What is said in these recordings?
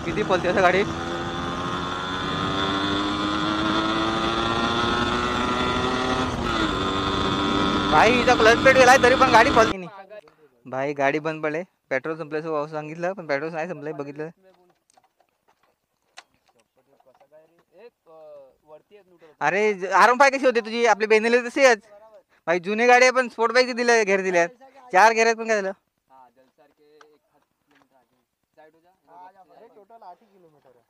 किती पळते असं गाडी. भाई हिचा क्लच पेट गेलाय तरी पण गाडी पळते नाही. भाई गाडी बंद पडले. पेट्रोल संपल्याचं सांगितलं पण पेट्रोल नाही संपलंय. बघितलं अरे R15 कशी होती तुझी. आपली बेनेली तशीच भाई. जुने गाडी पण स्पोर्ट बाईक दिल्या घेर दिल्यात. 4 घेऱ्यात पण काय झालं. टोटल 8 किलोमीटर आहे.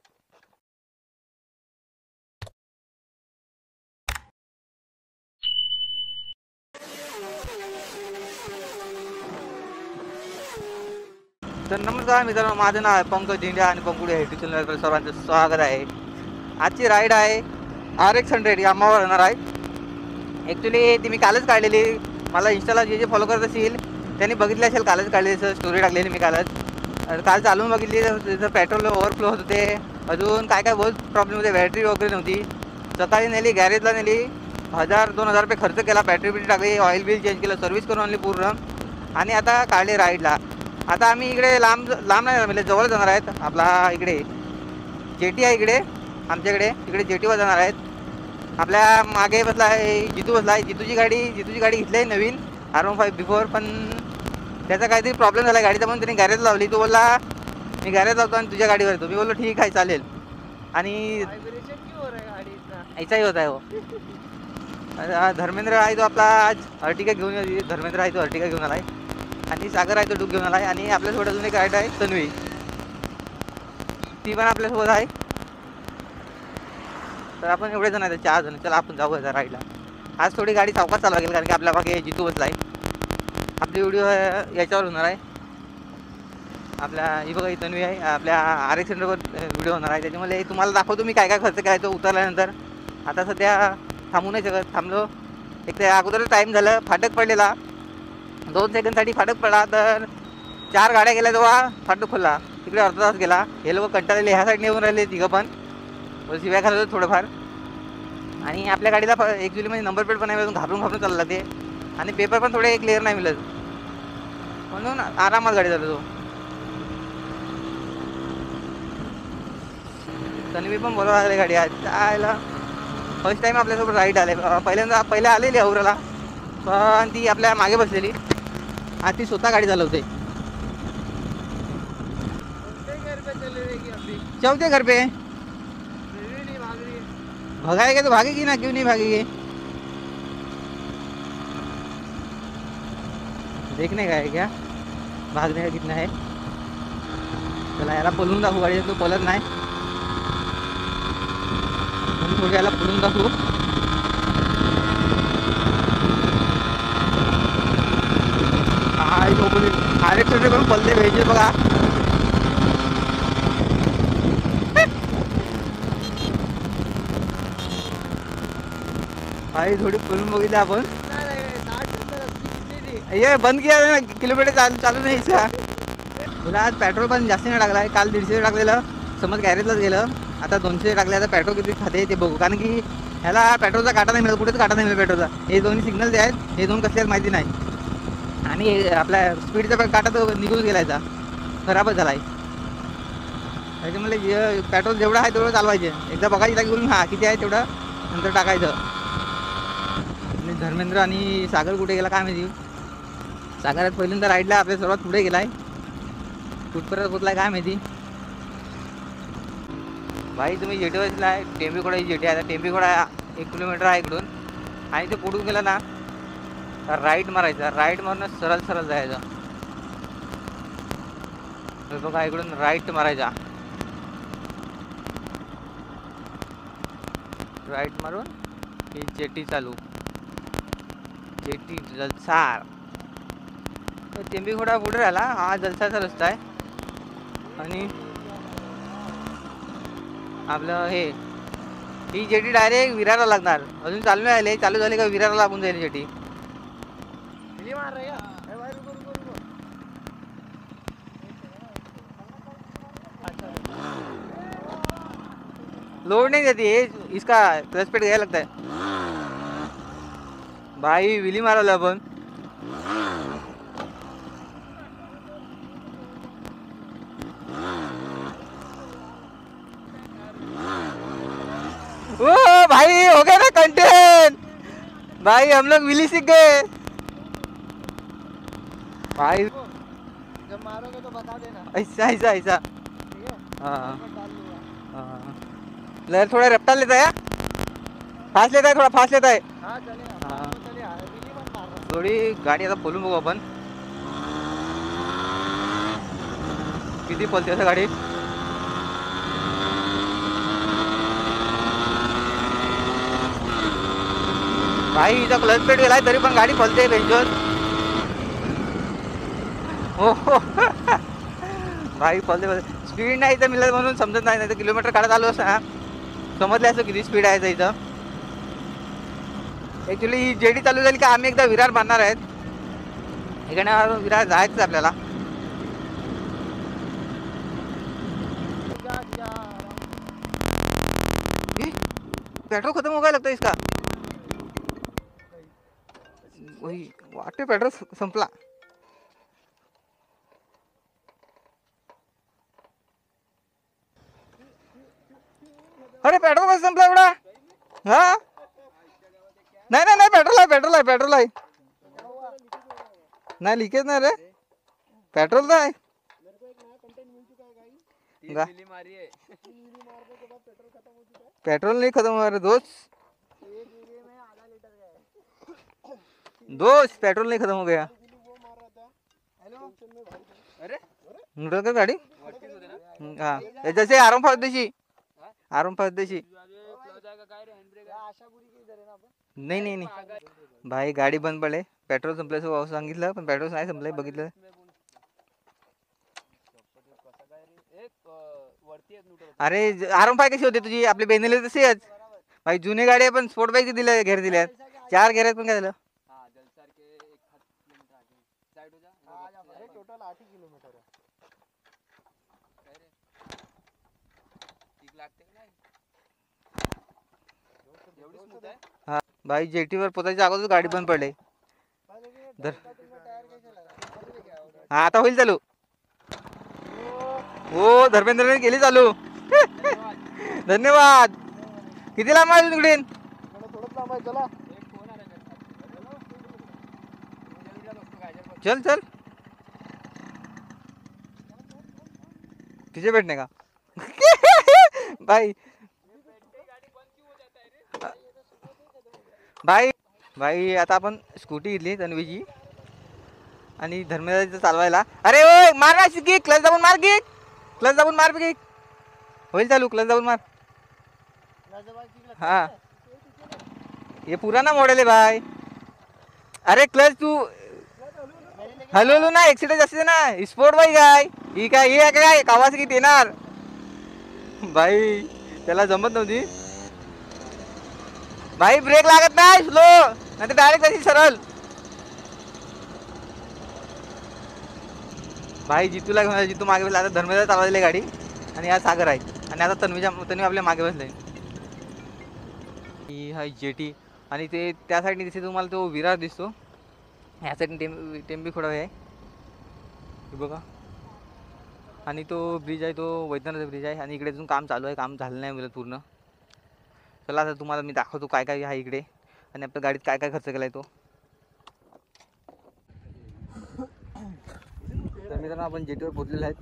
तर नमस्कार मित्रांनो, माझं नाव आहे पंकज झिंड्या आणि पंकुडे आहे यूट्यूब चॅनलवर सर्वांचं स्वागत आहे. आजची राईड आहे RX 100 यामावर होणार आहे. ॲक्च्युली ती मी कालच काढलेली. मला इंस्टाला जे फॉलो करत असतील त्यांनी बघितले असेल. कालच काढलेली स्टोरी टाकलेली मी कालच. काल चालून बघितली तर पेट्रोल ओव्हरफ्लो होत होते. अजून काय काय बहुत प्रॉब्लेम होते. बॅटरी वगैरे नव्हती. सकाळी नेली गॅरेजला नेली. 1000-2000 रुपये खर्च केला. बॅटरी बिटरी टाकली. ऑइल बिल चेंज केलं. सर्व्हिस करून आणली पूर्ण. आणि आता काढले राईडला. आता आम्ही इकडे लांब नाही म्हणजे जवळ जाणार आहेत. आपला इकडे जेटी आहे इकडे आमच्याकडे. इकडे जेटीवर जाणार आहेत. आपल्या मागे बसला आहे जितू बसला आहे. जितूची गाडी घेतली आहे नवीन R15 बिफोर. पण त्याचा काहीतरी प्रॉब्लेम झाला गाडीचा म्हणून त्याने गॅरेज लावली. तो बोलला मी गॅरेज लावतो आणि तुझ्या गाडीवर येतो. मी बोललो ठीक आहे चालेल. आणि ऐसाही होत आहे हो. धर्मेंद्र आहे तो आपला आज अर्टिगा घेऊन. धर्मेंद्र आहे तो अर्टिगा घेऊन आला आहे. आणि सागर आहे तो डूक घेऊन आला आहे. आणि आपल्यासोबत अजून एक राईड आहे तन्वी. ती पण आपल्यासोबत आहे. तर आपण एवढे जण आहेत 4 जण. चला आपण जाऊ आता राईडला. आज थोडी गाडी सावकाश चालवा लागेल कारण की आपल्या मागे जितू बसला आहे. आपली व्हिडिओ याच्यावर होणार आहे. आपल्या ही बघा ही तन्वी आहे. आपल्या RX 100वर व्हिडिओ होणार आहे. त्याच्यामुळे तुम्हाला दाखवतो मी काय काय खर्च करायचो उतरल्यानंतर. आता सध्या थांबू नाही शकत. थांबलो एक तर अगोदर टाईम झालं. फाटक पडलेला 2 सेकंडसाठी फाटक पडला. तर 4 गाड्या गेल्या तेव्हा फाटक खोलला. तिकडे अर्धा तास गेला. हे लोक कंटाळलेले ह्या साईडने येऊन राहिले तिघं पण. शिव्या खात होते थोडंफार. आणि आपल्या गाडीला ॲक्च्युली म्हणजे नंबर प्लेट पण नाही मिळून घाबरून चालला ते. आणि पेपर पण थोडे क्लिअर नाही मिळत म्हणून आरामात गाडी चालवतो. तन्वी पण बोलवा लागले गाडी आज जायला. फर्स्ट टाईम आपल्यासोबत राईड आले. पहिल्या आलेली औराला पण ती आपल्या मागे बसलेली. आज ती स्वतः गाडी चालवते. चौथे घर पे भगाएगा तो भागेगी ना. क्यों नहीं भागेगी. देखने का है क्या भागने का कितना है. चला याला पळून दाखवू. गाडी तो पळत नाही. थोडं याला पळून दाखवू. RX 100 करून पळते पाहिजे बघा. भाई थोडी पळून बघितली आपण. ये बंद किया ना किलोमीटर चालू नाही. तुला आज पेट्रोल पण जास्त नाही टाकला आहे. काल 150 टाकलेलं समज गॅरेजलाच गेलं. आता 200 टाकले. आता पेट्रोल किती खाते ते बघू. कारण की ह्याला पेट्रोलचा काटा नाही मिळत. कुठेच काटा नाही मिळत पेट्रोलचा. हे दोन्ही सिग्नल जे आहेत हे दोन कसले आहेत माहिती नाही. आणि आपल्या स्पीडचा काटा तो निघून गेलायचा खराबच झाला आहे. त्याच्यामुळे पेट्रोल जेवढं आहे तेवढं चालवायचे. एकदा बघायची लागेल बोलून हा किती आहे तेवढं नंतर टाकायचं. आणि धर्मेंद्र आणि सागर कुठे गेला काय माहिती. सागरात पहिल्यांदा राईडला आपल्या सर्वात पुढे गेलाय. कुठपर्यंत पोचलाय काय माहिती. भाई तुम्ही जेटीवरला आहे. टेंबीखोडा ही जेटी आहे. टेंबीखोडा 1 किलोमीटर आहे इकडून. आणि ते पुढून गेला ना राईट मारायचा. राईट मारून सरळ जायचं. बघा इकडून राईट मारायचा. राईट मारून ही जेटी चालू. जेटी जलसार. टेंबीखोडा पुढे राहिला. हा जलसाचा रस्ता आहे. आणि आपलं ही जेटी डायरेक्ट विरारला लागणार. अजून चालू नाही आले. चालू झाले का विरारला लागून जाईल जेटी. लोड नहीं देती है इसका. क्लच पेट गया लगता है. भाई विली मारवलं आपण. ओ भाई हो गया ना कंटेंट भाई, हम लोग विली सीख गए भाई। जब मारोगे तो बता देना। ऐसा ऐसा ऐसा। ठीक है। हाँ मैं डाल दूंगा। हाँ, लहर थोड़ा रफ्तार लेता है, फास्ट लेता है, थोड़ा फास्ट लेता है। हाँ चलेगा। हाँ चलेगा, विली मत मारना। थोडी गाडी आता बोलून बघू आपण किती पलते असं गाडी। भाई हिचा क्लच पेट गेलाय तरी पण गाडी पलते बेंचवर। हो भाई पलते पलते, स्पीड नाही इथं मिळत म्हणून समजत नाही, नाही तर किलोमीटर काढत आलो असं ना समजले असं किती स्पीड आहे इथं। ॲक्च्युली ही जेडी चालू झाली का आम्ही एकदा विरार बांधणार आहेत, इकडे विरार जायचं आपल्याला। पेट्रोल खत्म हो गया लगता है इसका, वही वाटे पेट्रोल संपला। अरे पेट्रोल कसं संपला एवढा? हा नाही नाही नाही, पेट्रोल आहे पेट्रोल आहे पेट्रोल आहे, नाही लिकेज नाही रे, पेट्रोल नाही पेट्रोल नहीं खत्म हुआ रे दोस्त, दोस्त पेट्रोल नहीं खत्म हो गया। न्यूट्रल का गाड़ी हाँ जैसे आराम फायदेशी आराम फायदेशी नहीं नहीं नहीं भाई गाडी बंद पडले, पेट्रोल संपल्याचं सांगितलं पण पेट्रोल नाही संपलंय बघितलं। अरे आराम पाय कशी होते तुझी, आपली बेनेले तसेच भाई, जुने गाडी पण स्पोर्ट बाईक दिले घेर दिल्यात, 4 घेर पण काय झालं। टोटल 8 किलोमीटर है। हाँ भाई जेटीवर पोचायच्या अगोदर गाडी बंद पडले। हाँ आता होईल चालू, हो धर्मेंद्रने केली चालू धन्यवाद। किती लांब आहे तिकडे? चल चल तुझे बैठने का भाई भाई भाई आता आपण स्कूटी घेतली तन्वीची आणि धर्मेंद्रचं चालवायला। अरे ओ मार ना की क्लच दाबून मार की, क्लच दाबून मार की होईल चालू, क्लच दाबून मार। हाँ ये पुराना मॉडेल है भाई। अरे क्लच तू हलू हलू ना, एक्सिडेंट असते ना, स्पोर्ट बाईक आहे ही, काय हे काय कावासाकी येणार भाई, त्याला जमत नव्हती भाई, ब्रेक लागत नाही, स्लो नाही तर डायरेक्ट अशी सरळ। भाई जितूला घेऊन जितू मागे बसला, आता धर्मेंद्र चालवलेली गाडी आणि हा सागर आहे आणि आता तन्वी आपल्या मागे बसले। ही हाय जेटी आणि ते त्या साईडने दिसते तुम्हाला तो विरार दिसतो, ह्या साईडने टेंबी खोडा आहे हे बघा, आणि तो ब्रिज आहे तो वैद्यनाथ ब्रिज आहे, आणि इकडे अजून काम चालू आहे, काम झालं नाही मिळत पूर्ण। चला आता तुम्हाला मी दाखवतो काय काय आहे इकडे आणि आपल्या गाडीत काय काय खर्च केलाय तो। तर मित्रांनो आपण जेटीवर पोहोचलेले आहेत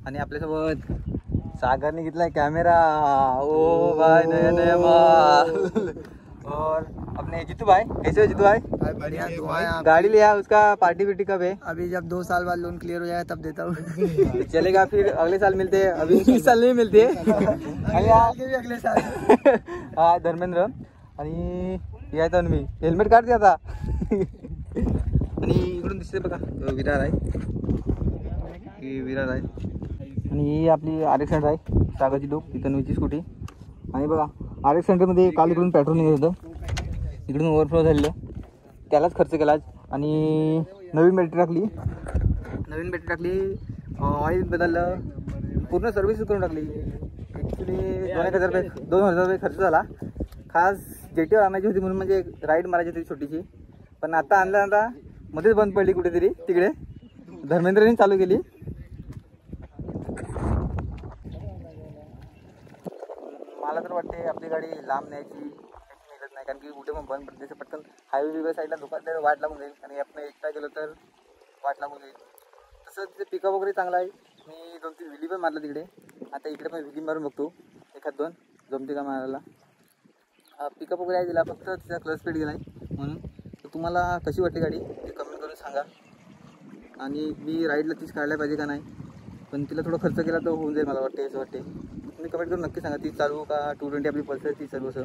आणि आपल्यासोबत सागरने घेतलाय कॅमेरा, ओ भाई नया नया माल। और अपने जीतू भाई कैसे हो जीतू भाई? बढ़िया दुआएं। गाड़ी लिया उसका पार्टी बिटी कब है? अभी जब 2 साल बाद लोन क्लियर हो जाए तब देता हूँ। चलेगा फिर अगले साल मिलते हैं, अभी इस साल नहीं मिलते अगले साल। हाँ धर्मेंद्र आणि या तन्वी हेल्मेट काढते आता आणि इकडून दिसते बघा विरार आहे, ही विरार आहे आणि ही आपली RX 100 आहे, सागरची डोक, ही तन्वीची स्कूटी। आणि बघा RX 100 मध्ये काल इकडून पेट्रोल निघत होतं, इकडून ओव्हरफ्लो झालेलं, त्यालाच खर्च केला आणि नवीन बॅटरी टाकली, ऑइल बदललं, पूर्ण सर्व्हिस करून टाकली। ॲक्च्युली 2,000 रुपये खर्च झाला, खास जेटीवर आणायची होती म्हणून, म्हणजे राईड मारायची होती छोटीशी, पण आता आणल्यानंतर मध्येच बंद पडली कुठेतरी, तिकडे धर्मेंद्रने चालू केली। मला तर वाटते आपली गाडी लांब न्यायची मिळत नाही, कारण की कुठे पण बंद पडते पटकन हायवे बिवे साईडला दुकान वाट लागून जाईल आणि आपण एकटा गेलो तर वाट लागून जाईल. तसं तिथे पिकअप वगैरे चांगला आहे. मी 2-3 व्हिली पण मारलं तिकडे. आता इकडे पण व्हिली मारून बघतो, 1-2 जमते का मारायला. पिकअप वगैरे आहे दिला, फक्त तिचा क्लच स्पीड गेला आहे म्हणून. तर तुम्हाला कशी वाटली गाडी ते कमेंट करून सांगा. आणि मी राईडला तीच काढल्या पाहिजे का नाही, पण तिला थोडा खर्च केला तर होऊन जाईल मला वाटते, असं वाटते. तुम्ही कमेंट करून नक्की सांगा ती चालू का 220 आपली पल्सर ती चालू असं.